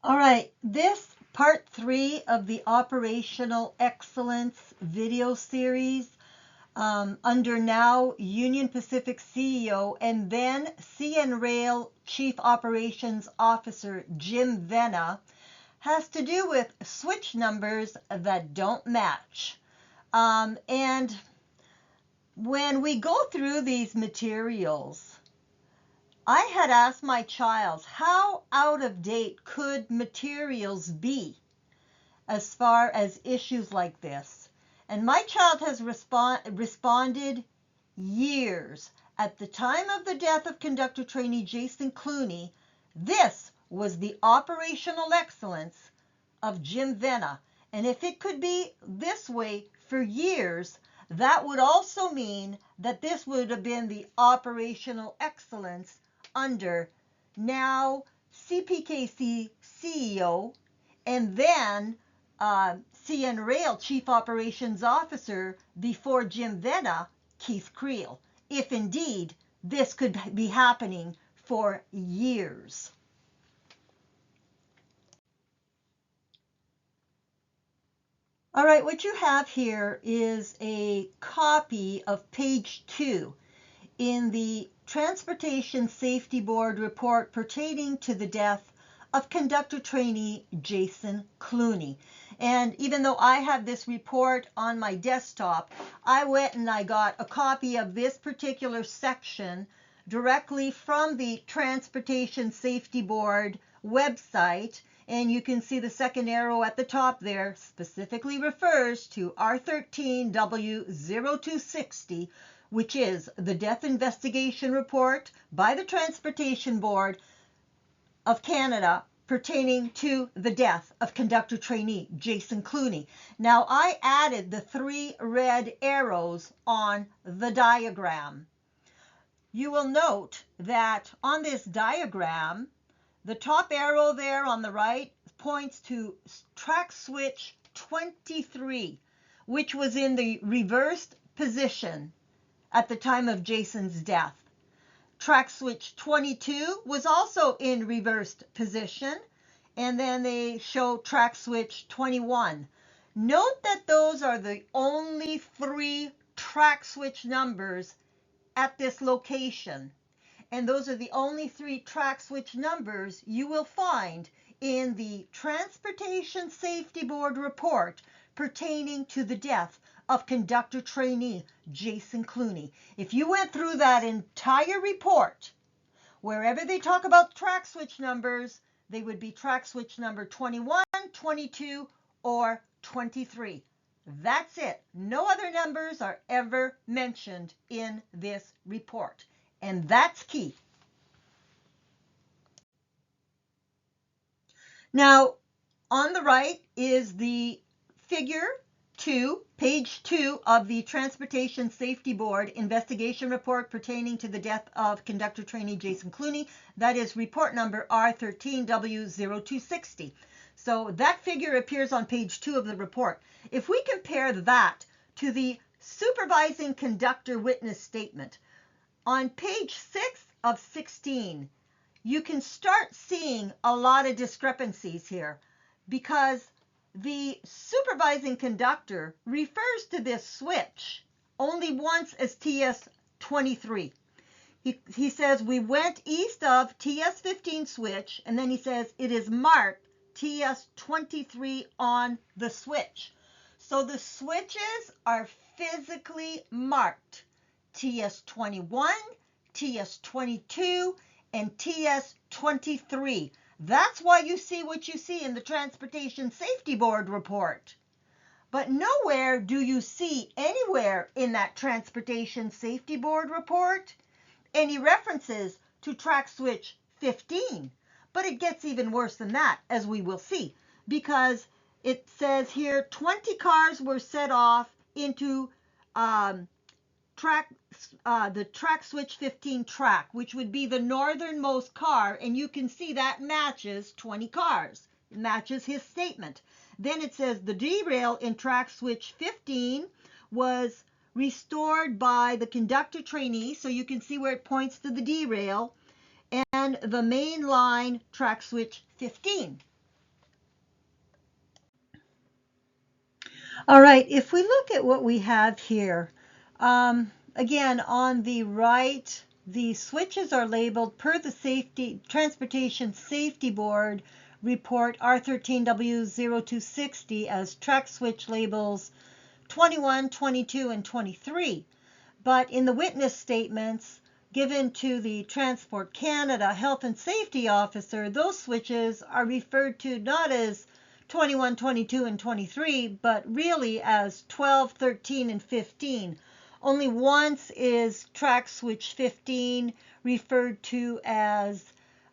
All right, this part 3 of the Operational Excellence video series under now Union Pacific CEO and then CN Rail Chief Operations Officer Jim Vena has to do with switch numbers that don't match. And when we go through these materials, I had asked my child how out of date could materials be as far as issues like this. And my child has responded years. At the time of the death of conductor trainee Jason Cluney, this was the operational excellence of Jim Vena. And if it could be this way for years, that would also mean that this would have been the operational excellence under now CPKC CEO and then CN Rail Chief Operations Officer before Jim Vena, Keith Creel, if indeed this could be happening for years. All right, what you have here is a copy of page 2 in the Transportation Safety Board report pertaining to the death of conductor trainee Jason Cluney. And even though I have this report on my desktop, I went and I got a copy of this particular section directly from the Transportation Safety Board website. And you can see the second arrow at the top there specifically refers to R13W0260, which is the death investigation report by the Transportation Board of Canada pertaining to the death of conductor trainee Jason Cluney. Now, I added the 3 red arrows on the diagram. You will note that on this diagram, the top arrow there on the right points to track switch 23, which was in the reversed position at the time of Jason's death. Track switch 22 was also in reversed position, and then they show track switch 21. Note that those are the only 3 track switch numbers at this location, and those are the only 3 track switch numbers you will find in the Transportation Safety Board report pertaining to the death of conductor trainee Jason Cluney. If you went through that entire report, wherever they talk about track switch numbers, they would be track switch number 21, 22, or 23. That's it. No other numbers are ever mentioned in this report. And that's key. Now, on the right is the figure 2, page 2 of the Transportation Safety Board investigation report pertaining to the death of conductor trainee Jason Cluney. That is report number R13W0260. So that figure appears on page 2 of the report. If we compare that to the supervising conductor witness statement on page 6 of 16, you can start seeing a lot of discrepancies here because the supervising conductor refers to this switch only once as TS23. He says we went east of TS15 switch, and then he says it is marked TS23 on the switch. So the switches are physically marked TS21, TS22, and TS23. That's why you see what you see in the Transportation Safety Board report. But nowhere do you see anywhere in that Transportation Safety Board report any references to track switch 15. But it gets even worse than that, as we will see, because it says here 20 cars were set off into the track switch 15 track, which would be the northernmost car, and you can see that matches 20 cars. It matches his statement. Then it says the derail in track switch 15 was restored by the conductor trainee, so you can see where it points to the derail, and the main line track switch 15. All right, if we look at what we have here, again, on the right, the switches are labeled per the Transportation Safety Board report R13W0260 as track switch labels 21, 22, and 23. But in the witness statements given to the Transport Canada Health and Safety Officer, those switches are referred to not as 21, 22, and 23, but really as 12, 13, and 15. Only once is track switch 15 referred to as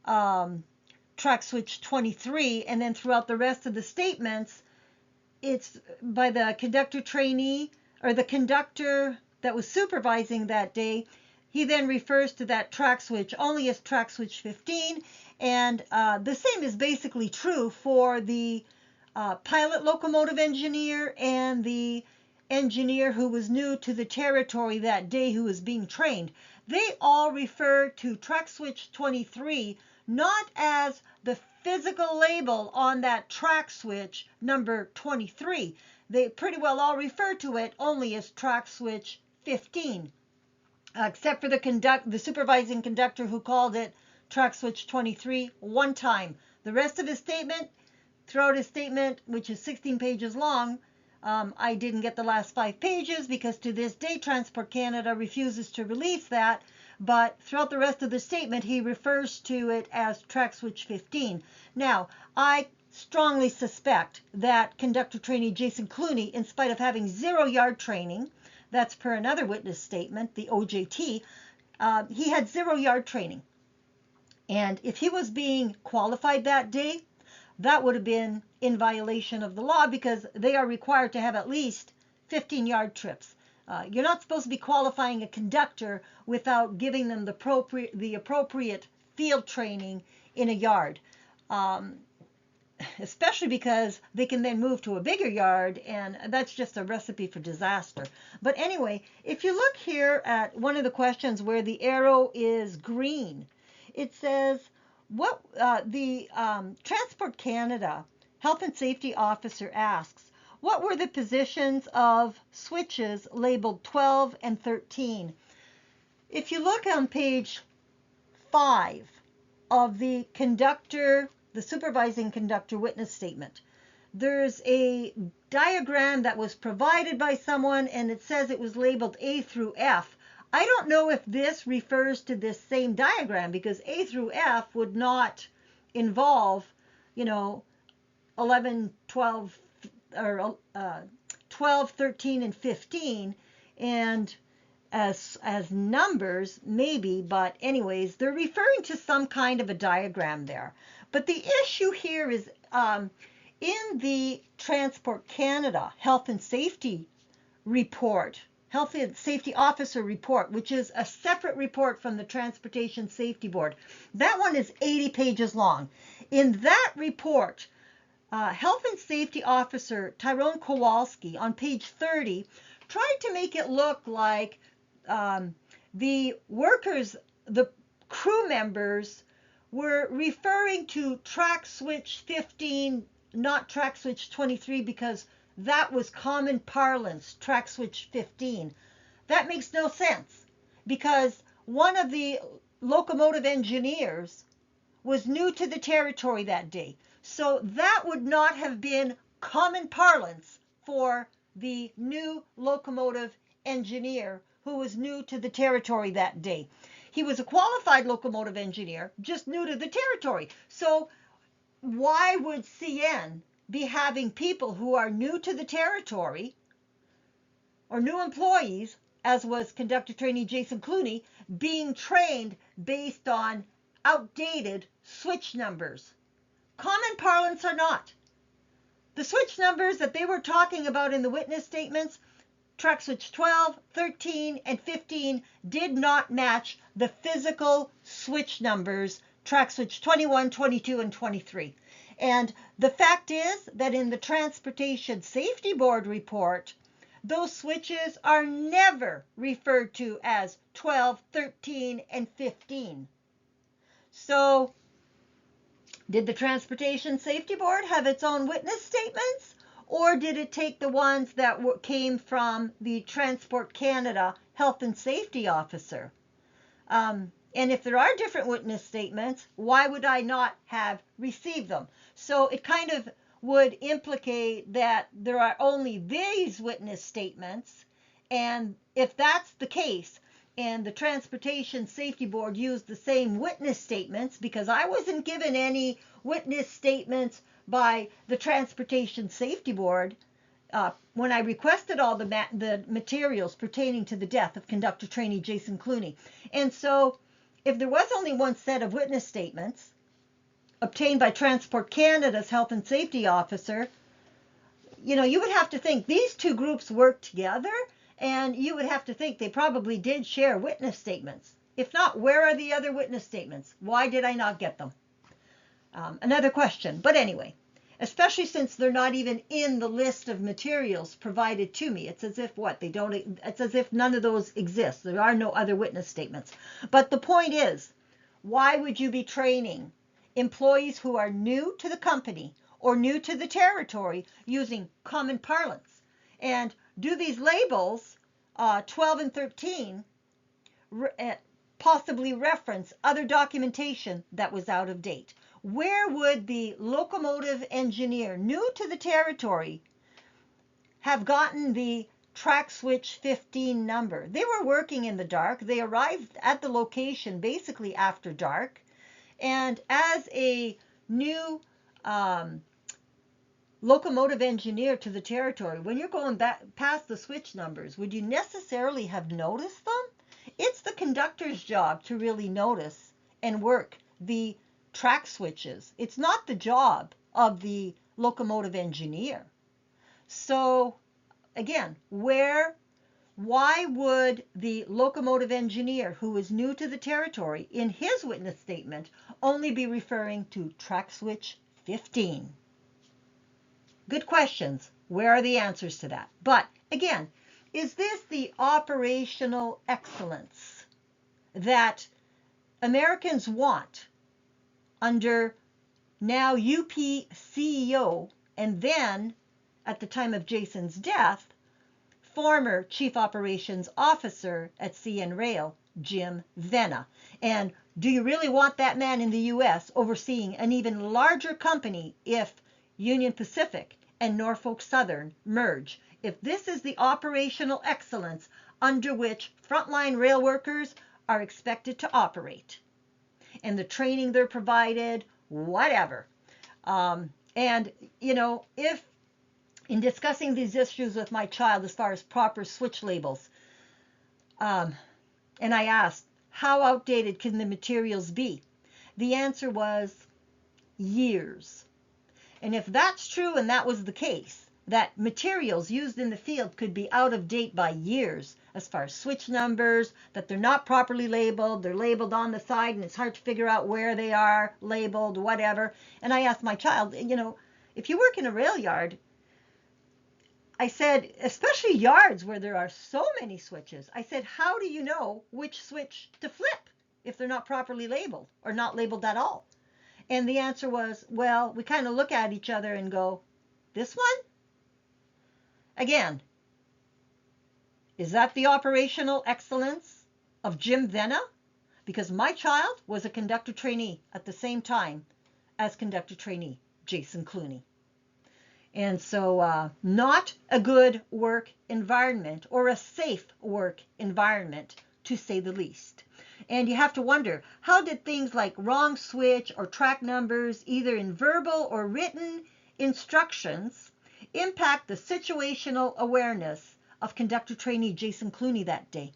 track switch 23, and then throughout the rest of the statements, it's by the conductor trainee or the conductor that was supervising that day. He then refers to that track switch only as track switch 15, and the same is basically true for the pilot locomotive engineer and the engineer who was new to the territory that day who was being trained. They all refer to track switch 23 not as the physical label on that track switch number 23. They pretty well all refer to it only as track switch 15, except for the supervising conductor who called it track switch 23 one time. The rest of his statement, throughout his statement, which is 16 pages long, I didn't get the last 5 pages because to this day Transport Canada refuses to release that, but throughout the rest of the statement he refers to it as track switch 15. Now, I strongly suspect that conductor trainee Jason Cluney, in spite of having 0 yard training, that's per another witness statement, the OJT, he had 0 yard training. And if he was being qualified that day, that would have been in violation of the law because they are required to have at least 15 yard trips. You're not supposed to be qualifying a conductor without giving them the appropriate field training in a yard, especially because they can then move to a bigger yard, and that's just a recipe for disaster. But anyway, if you look here at one of the questions where the arrow is green, it says, what the Transport Canada Health and Safety Officer asks, what were the positions of switches labeled 12 and 13? If you look on page 5 of the supervising conductor witness statement, there's a diagram that was provided by someone and it says it was labeled A through F. I don't know if this refers to this same diagram because A through F would not involve, 11, 12, or 12, 13, and 15, and as numbers maybe, but anyways, they're referring to some kind of a diagram there. But the issue here is in the Transport Canada Health and Safety report, Health and Safety Officer report, which is a separate report from the Transportation Safety Board. That one is 80 pages long. In that report, Health and Safety Officer Tyrone Kowalski on page 30 tried to make it look like the workers, the crew members, were referring to track switch 15, not track switch 23, because that was common parlance, track switch 15. That makes no sense because one of the locomotive engineers was new to the territory that day. So that would not have been common parlance for the new locomotive engineer who was new to the territory that day. He was a qualified locomotive engineer, just new to the territory. So why would CN be having people who are new to the territory or new employees, as was conductor trainee Jason Cluney, being trained based on outdated switch numbers? Common parlance or not. The switch numbers that they were talking about in the witness statements, track switch 12, 13, and 15, did not match the physical switch numbers, track switch 21, 22, and 23. And the fact is that in the Transportation Safety Board report, those switches are never referred to as 12, 13, and 15. So, did the Transportation Safety Board have its own witness statements? or did it take the ones that came from the Transport Canada Health and Safety Officer? And if there are different witness statements, why would I not have received them? So it kind of would implicate that there are only these witness statements, and if that's the case, and the Transportation Safety Board used the same witness statements, because I wasn't given any witness statements by the Transportation Safety Board when I requested all the materials pertaining to the death of conductor trainee Jason Cluney. And so if there was only one set of witness statements obtained by Transport Canada's Health and Safety Officer, you would have to think these two groups work together, and you would have to think they probably did share witness statements. If not, where are the other witness statements? Why did I not get them? Another question. But anyway, especially since they're not even in the list of materials provided to me. It's as if it's as if none of those exist. There are no other witness statements. But the point is, why would you be training employees who are new to the company or new to the territory using common parlance? And do these labels, 12 and 13, possibly reference other documentation that was out of date? Where would the locomotive engineer new to the territory have gotten the track switch 15 number? They were working in the dark. They arrived at the location basically after dark. And as a new locomotive engineer to the territory, when you're going back past the switch numbers, would you necessarily have noticed them? It's the conductor's job to really notice and work the track switches. It's not the job of the locomotive engineer. So again, why would the locomotive engineer who is new to the territory in his witness statement only be referring to track switch 15? Good questions. Where are the answers to that? But again, is this the operational excellence that Americans want under now UP CEO, and then at the time of Jason's death, former Chief Operations Officer at CN Rail, Jim Vena? And do you really want that man in the US overseeing an even larger company if Union Pacific and Norfolk Southern merge? If this is the operational excellence under which frontline rail workers are expected to operate, and the training they're provided, whatever. And, if in discussing these issues with my child as far as proper switch labels, and I asked, how outdated can the materials be? The answer was years. And if that's true, and that was the case, that materials used in the field could be out of date by years as far as switch numbers, that they're not properly labeled, they're labeled on the side and it's hard to figure out where they are labeled, whatever. And I asked my child, if you work in a rail yard, I said, especially yards where there are so many switches, I said, how do you know which switch to flip if they're not properly labeled or not labeled at all? And the answer was, well, we kind of look at each other and go, this one? Again, is that the operational excellence of Jim Vena? Because my child was a conductor trainee at the same time as conductor trainee Jason Cluney. And so not a good work environment, or a safe work environment, to say the least. And you have to wonder, how did things like wrong switch or track numbers, either in verbal or written instructions, impact the situational awareness of conductor trainee Jason Cluney that day?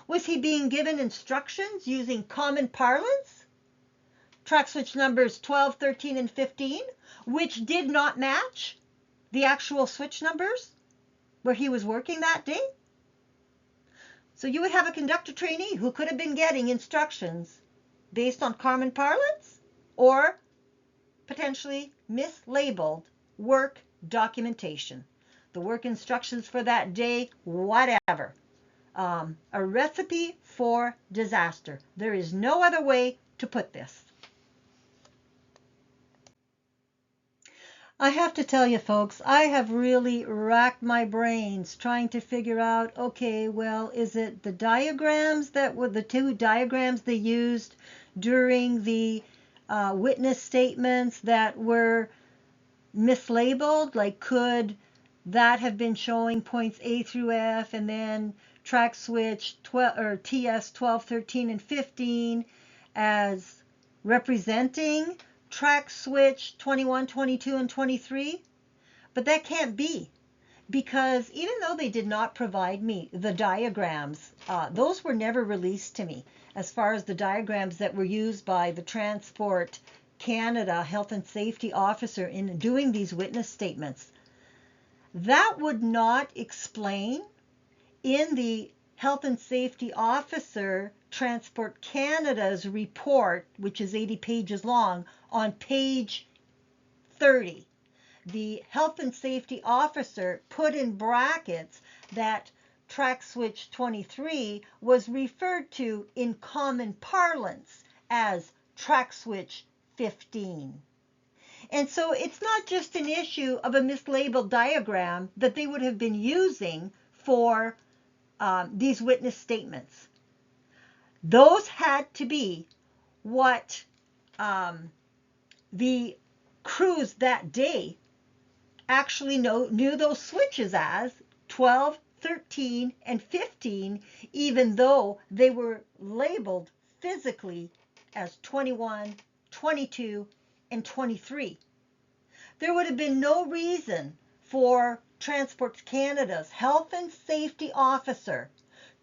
Was he being given instructions using common parlance? Track switch numbers 12, 13, and 15, which did not match the actual switch numbers where he was working that day? So you would have a conductor trainee who could have been getting instructions based on common parlance or potentially mislabeled work documentation. The work instructions for that day, whatever. A recipe for disaster. There is no other way to put this. I have to tell you folks, I have really racked my brains trying to figure out, okay, well, is it the diagrams that were the two diagrams they used during the witness statements that were mislabeled? Like, could that have been showing points A through F and then track switch 12 or TS 12, 13, and 15 as representing track switch 21, 22, and 23? But that can't be, because even though they did not provide me the diagrams, those were never released to me as far as the diagrams that were used by the Transport Canada health and safety officer in doing these witness statements. That would not explain in the health and safety officer Transport Canada's report, which is 80 pages long, on page 30. The health and safety officer put in brackets that track switch 23 was referred to in common parlance as track switch 15. And so it's not just an issue of a mislabeled diagram that they would have been using for these witness statements. Those had to be what the crews that day actually knew those switches as 12, 13, and 15, even though they were labeled physically as 21, 22, and 23. There would have been no reason for Transport Canada's health and safety officer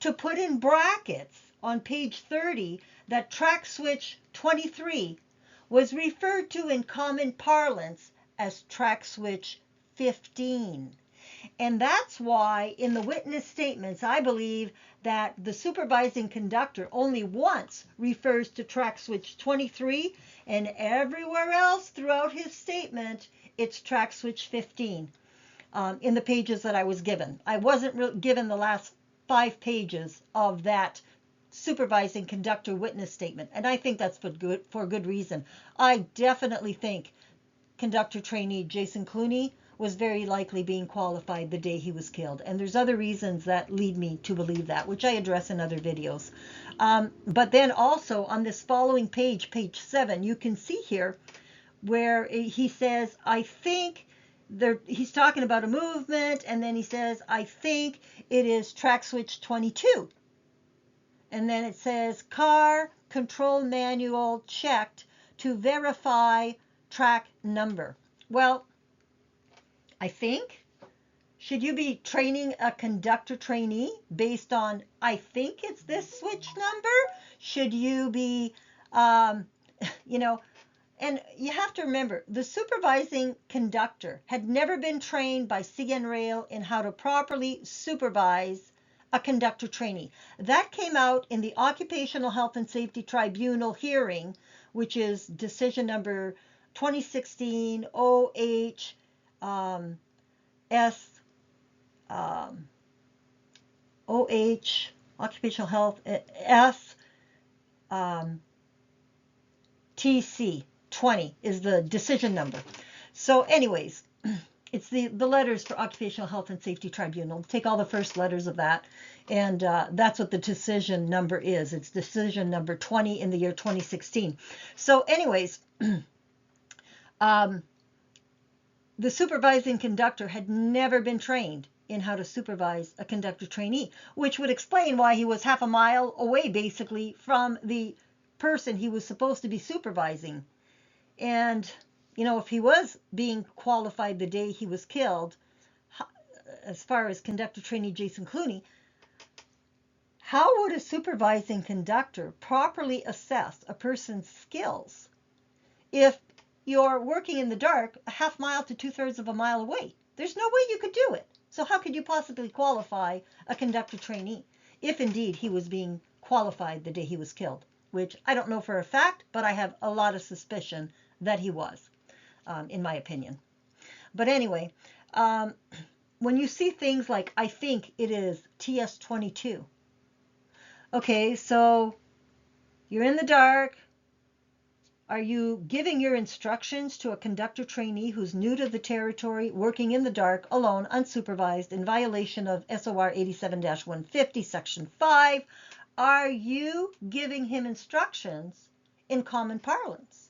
to put in brackets on page 30 that track switch 23 was referred to in common parlance as track switch 15. And that's why in the witness statements, I believe that the supervising conductor only once refers to track switch 23, and everywhere else throughout his statement, it's track switch 15 in the pages that I was given. I wasn't given the last 5 pages of that supervising conductor witness statement, and I think that's for good reason. I definitely think conductor trainee Jason Cluney was very likely being qualified the day he was killed. And there's other reasons that lead me to believe that, which I address in other videos. But then also on this following page, page 7, you can see here where he says, I think, he's talking about a movement, and then he says, I think it is track switch 22. And then it says, car control manual checked to verify track number. Well, I think, should you be training a conductor trainee based on, I think it's this switch number? Should you be, and you have to remember, the supervising conductor had never been trained by CN-Rail in how to properly supervise a conductor trainee. That came out in the Occupational Health and Safety Tribunal hearing, which is decision number 2016 OHSTC Occupational Health TC 20 is the decision number. So anyways, it's the letters for Occupational Health and Safety Tribunal. Take all the first letters of that, and that's what the decision number is. It's decision number 20 in the year 2016. So anyways, the supervising conductor had never been trained in how to supervise a conductor trainee, which would explain why he was half a mile away basically from the person he was supposed to be supervising. And if he was being qualified the day he was killed, as far as conductor trainee Jason Cluney, how would a supervising conductor properly assess a person's skills if you're working in the dark a half mile to 2/3 of a mile away? There's no way you could do it. So how could you possibly qualify a conductor trainee if indeed he was being qualified the day he was killed? Which I don't know for a fact, but I have a lot of suspicion that he was, in my opinion. But anyway, when you see things like, I think it is TS22. Okay, so you're in the dark. Are you giving your instructions to a conductor trainee who's new to the territory, working in the dark, alone, unsupervised, in violation of SOR 87-150, Section 5? Are you giving him instructions in common parlance,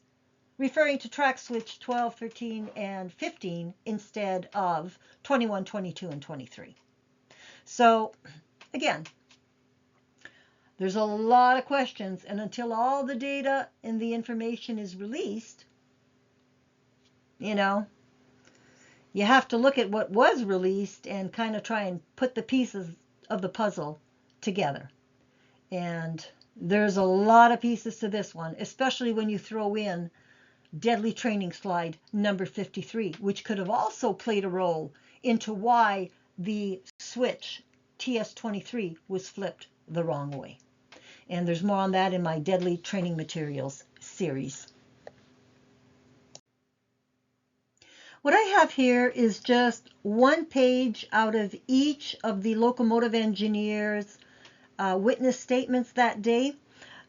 referring to track switch 12, 13, and 15 instead of 21, 22, and 23? So, again, there's a lot of questions, and until all the data and the information is released, you have to look at what was released and kind of try and put the pieces of the puzzle together. And there's a lot of pieces to this one, especially when you throw in deadly training slide number 53, which could have also played a role into why the switch TS23 was flipped the wrong way. And there's more on that in my Deadly Training Materials series. What I have here is just one page out of each of the locomotive engineers' witness statements that day.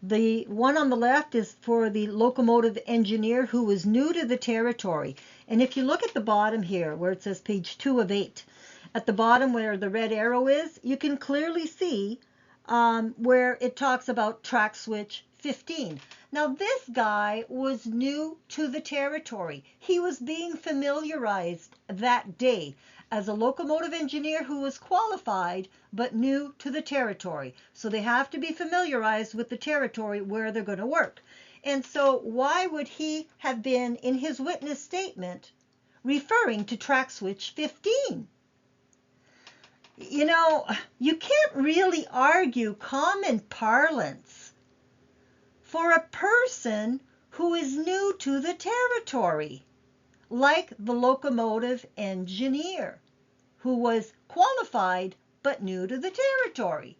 The one on the left is for the locomotive engineer who was new to the territory. And if you look at the bottom here where it says page 2 of 8, at the bottom where the red arrow is, you can clearly see where it talks about track switch 15. Now this guy was new to the territory. He was being familiarized that day as a locomotive engineer who was qualified but new to the territory. So they have to be familiarized with the territory where they're going to work. And so why would he have been in his witness statement referring to track switch 15? You can't really argue common parlance for a person who is new to the territory, like the locomotive engineer who was qualified but new to the territory.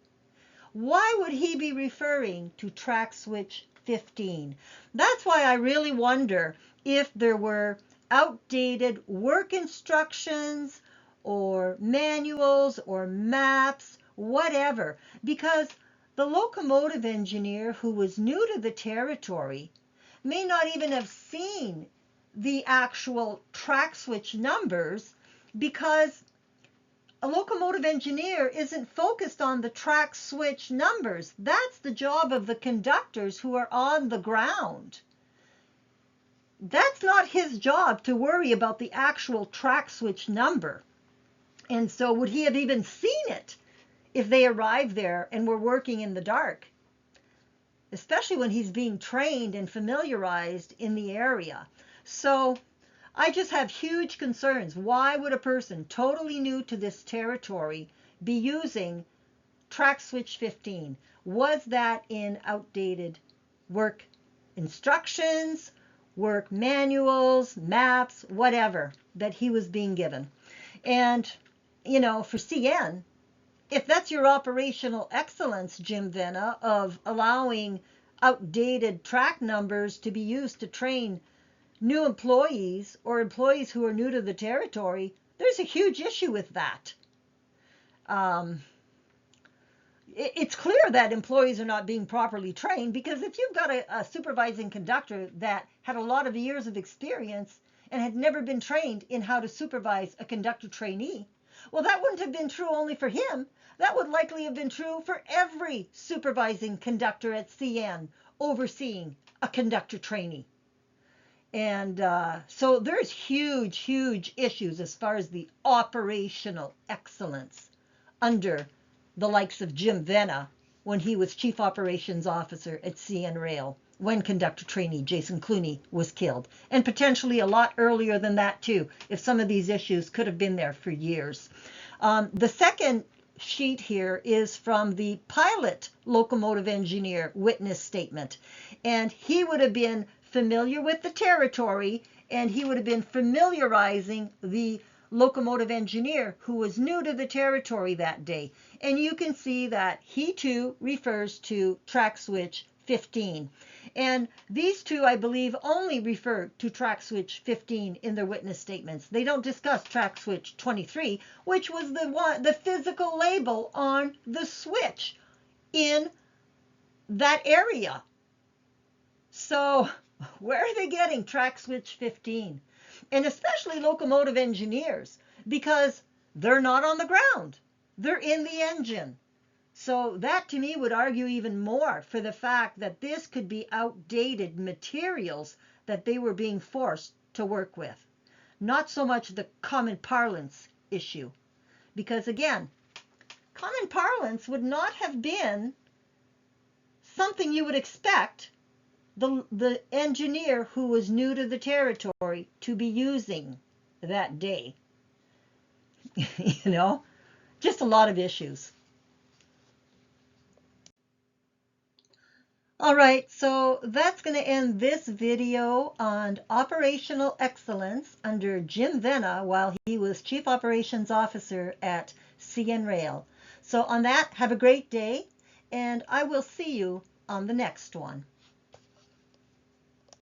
Why would he be referring to track switch 15? That's why I really wonder if there were outdated work instructions or manuals or maps, whatever, because the locomotive engineer who was new to the territory may not even have seen the actual track switch numbers, because a locomotive engineer isn't focused on the track switch numbers. That's the job of the conductors who are on the ground. That's not his job to worry about the actual track switch number. And so would he have even seen it if they arrived there and were working in the dark? Especially when he's being trained and familiarized in the area. So I just have huge concerns. Why would a person totally new to this territory be using track switch 15? Was that in outdated work instructions, work manuals, maps, whatever that he was being given? And for CN, if that's your operational excellence, Jim Vena, of allowing outdated track numbers to be used to train new employees or employees who are new to the territory, there's a huge issue with that. It's clear that employees are not being properly trained, because if you've got a supervising conductor that had a lot of years of experience and had never been trained in how to supervise a conductor trainee, well, that wouldn't have been true only for him. That would likely have been true for every supervising conductor at CN overseeing a conductor trainee. And so there's huge, huge issues as far as the operational excellence under the likes of Jim Vena when he was Chief Operations Officer at CN Rail, when conductor trainee Jason Cluney was killed, and potentially a lot earlier than that too, if some of these issues could have been there for years. The second sheet here is from the pilot locomotive engineer witness statement, and he would have been familiar with the territory, and he would have been familiarizing the locomotive engineer who was new to the territory that day. And you can see that he too refers to track switch 15. And these two, I believe, only refer to track switch 15 in their witness statements. They don't discuss track switch 23, which was the physical label on the switch in that area. So Where are they getting track switch 15? And especially locomotive engineers, because they're not on the ground. They're in the engine. So that to me would argue even more for the fact that this could be outdated materials that they were being forced to work with. Not so much the common parlance issue. Because again, common parlance would not have been something you would expect the engineer who was new to the territory to be using that day. You know, just a lot of issues. All right, so that's going to end this video on operational excellence under Jim Vena while he was Chief Operations Officer at CN Rail. So on that, have a great day, and I will see you on the next one.